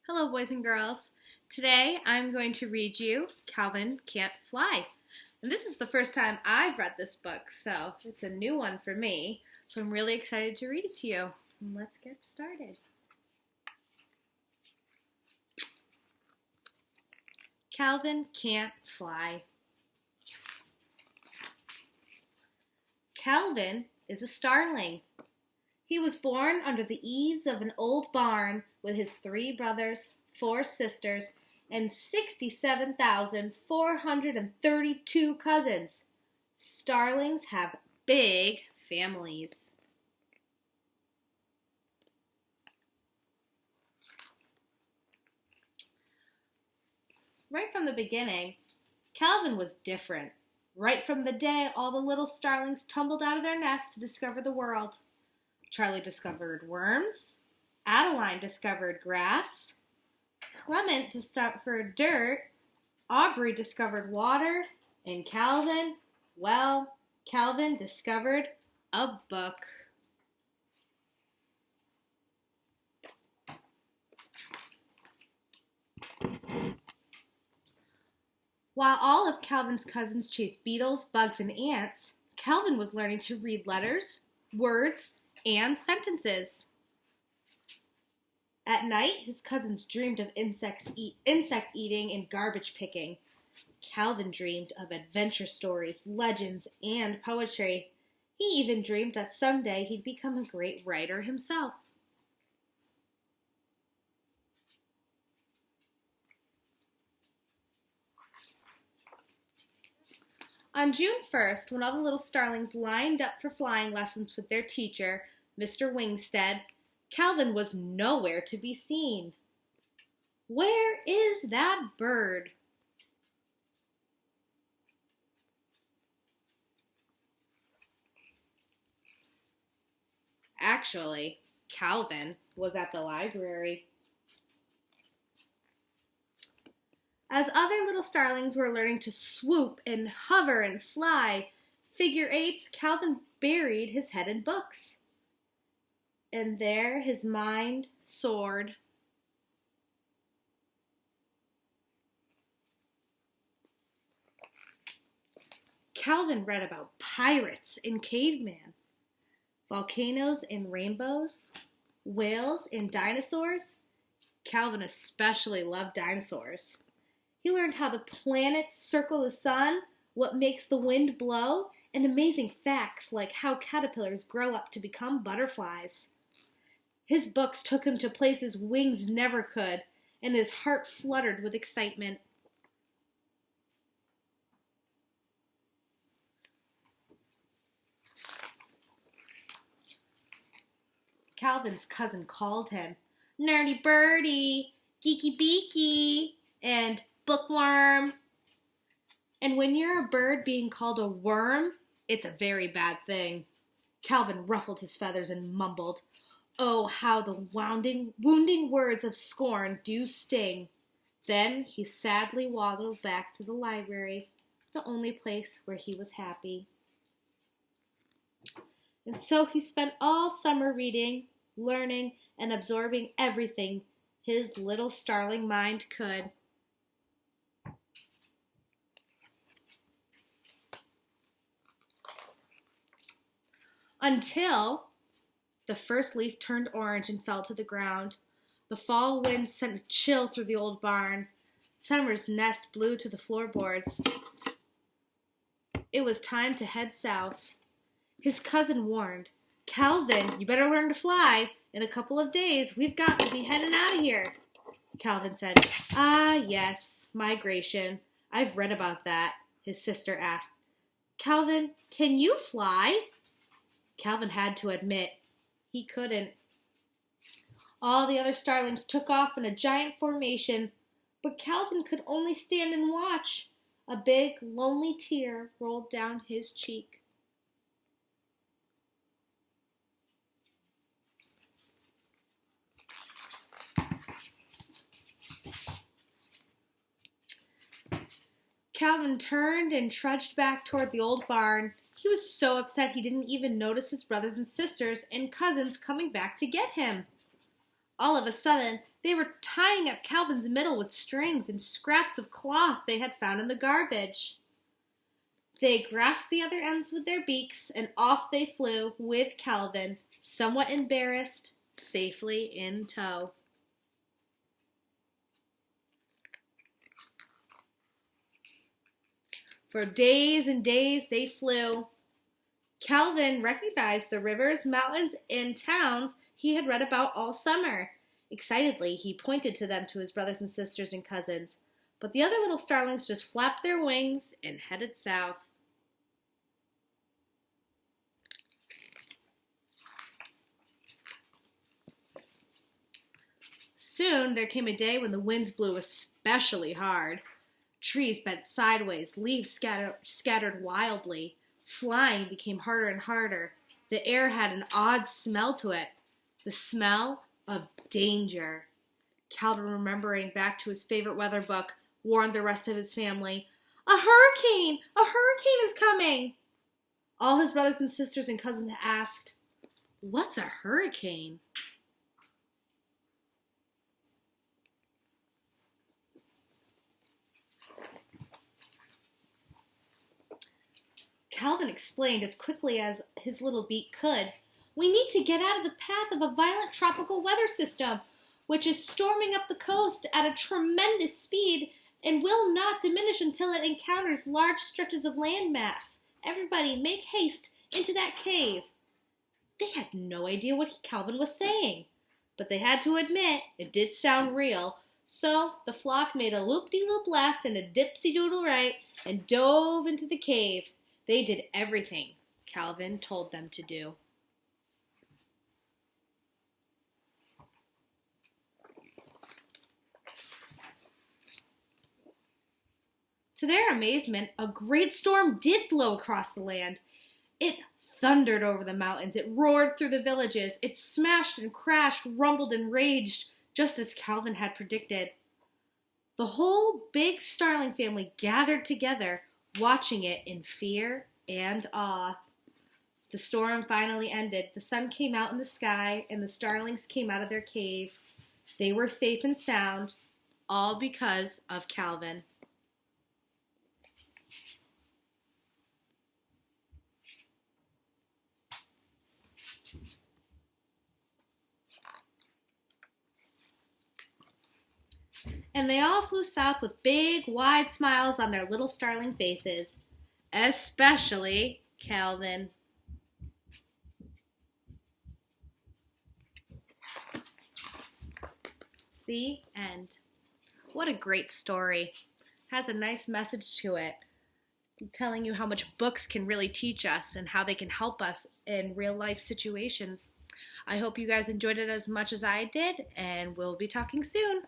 Hello, boys and girls. Today I'm going to read you Calvin Can't Fly. And this is the first time I've read this book, so it's a new one for me. So I'm really excited to read it to you. And let's get started. Calvin Can't Fly. Calvin is a starling. He was born under the eaves of an old barn with his 3 brothers, 4 sisters, and 67,432 cousins. Starlings have big families. Right from the beginning, Calvin was different. Right from the day all the little starlings tumbled out of their nests to discover the world. Charlie discovered worms, Adeline discovered grass, Clement discovered dirt, Aubrey discovered water, and Calvin discovered a book. While all of Calvin's cousins chased beetles, bugs, and ants, Calvin was learning to read letters, words, and sentences. At night, his cousins dreamed of insect eating and garbage picking. Calvin dreamed of adventure stories, legends, and poetry. He even dreamed that someday he'd become a great writer himself. On June 1st, when all the little starlings lined up for flying lessons with their teacher, Mr. Wingstead, Calvin was nowhere to be seen. Where is that bird? Actually, Calvin was at the library. As other little starlings were learning to swoop and hover and fly figure eights, Calvin buried his head in books. And there his mind soared. Calvin read about pirates and cavemen, volcanoes and rainbows, whales and dinosaurs. Calvin especially loved dinosaurs. He learned how the planets circle the sun, what makes the wind blow, and amazing facts like how caterpillars grow up to become butterflies. His books took him to places wings never could, and his heart fluttered with excitement. Calvin's cousin called him, "Nerdy birdie, geeky beaky," and "bookworm." And when you're a bird being called a worm, it's a very bad thing. Calvin ruffled his feathers and mumbled, "Oh, how the wounding words of scorn do sting." Then he sadly waddled back to the library, the only place where he was happy. And so he spent all summer reading, learning, and absorbing everything his little starling mind could. Until the first leaf turned orange and fell to the ground. The fall wind sent a chill through the old barn. Summer's nest blew to the floorboards. It was time to head south. His cousin warned, "Calvin, you better learn to fly. In a couple of days, we've got to be heading out of here." Calvin said, "Ah, yes, migration. I've read about that," his sister asked. "Calvin, can you fly?" Calvin had to admit he couldn't. All the other starlings took off in a giant formation, but Calvin could only stand and watch. A big, lonely tear rolled down his cheek. Calvin turned and trudged back toward the old barn. He was so upset he didn't even notice his brothers and sisters and cousins coming back to get him. All of a sudden, They were tying up Calvin's middle with strings and scraps of cloth they had found in the garbage. They grasped the other ends with their beaks, and off they flew with Calvin, somewhat embarrassed, safely in tow. For days and days they flew. Calvin recognized the rivers, mountains, and towns he had read about all summer. Excitedly, he pointed to them to his brothers and sisters and cousins, but the other little starlings just flapped their wings and headed south. Soon there came a day when the winds blew especially hard. Trees bent sideways, leaves scattered wildly. Flying became harder and harder. The air had an odd smell to it, the smell of danger. Calvin, remembering back to his favorite weather book, warned the rest of his family, "A hurricane! A hurricane is coming!" All his brothers and sisters and cousins asked, "What's a hurricane?" Calvin explained as quickly as his little beak could, "We need to get out of the path of a violent tropical weather system, which is storming up the coast at a tremendous speed and will not diminish until it encounters large stretches of land mass. Everybody, make haste into that cave." They had no idea what Calvin was saying, but they had to admit it did sound real, so the flock made a loop-de-loop left and a dipsy-doodle right and dove into the cave. They did everything Calvin told them to do. To their amazement, a great storm did blow across the land. It thundered over the mountains. It roared through the villages. It smashed and crashed, rumbled and raged, just as Calvin had predicted. The whole big starling family gathered together, watching it in fear and awe. The storm finally ended. The sun came out in the sky, and the starlings came out of their cave. They were safe and sound, all because of Calvin. And they all flew south with big, wide smiles on their little starling faces. Especially Calvin. The end. What a great story. Has a nice message to it, telling you how much books can really teach us and how they can help us in real life situations. I hope you guys enjoyed it as much as I did, and we'll be talking soon.